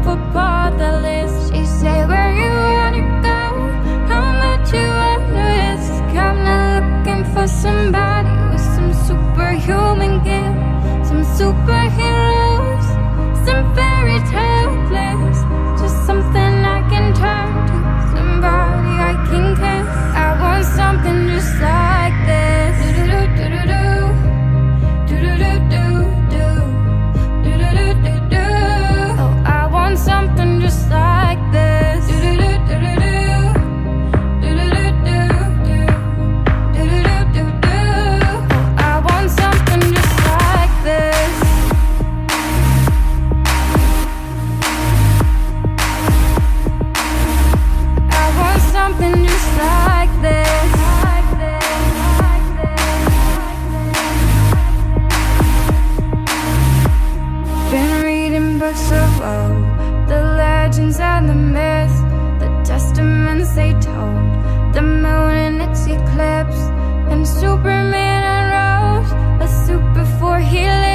football the list. She said, where you wanna go? How much you wanna risk? I'm not looking for somebody with some superhuman gifts, some superheroes, some fairy tale bliss. Just something I can turn to, somebody I can kiss. I want something just like this. Oh, I want something just like this. Oh, I want something just like this. I want something just like this. Been reading books of old, the legends and the myths, the testaments they told, the moon in its eclipse, and Superman unrose a suit before he lived.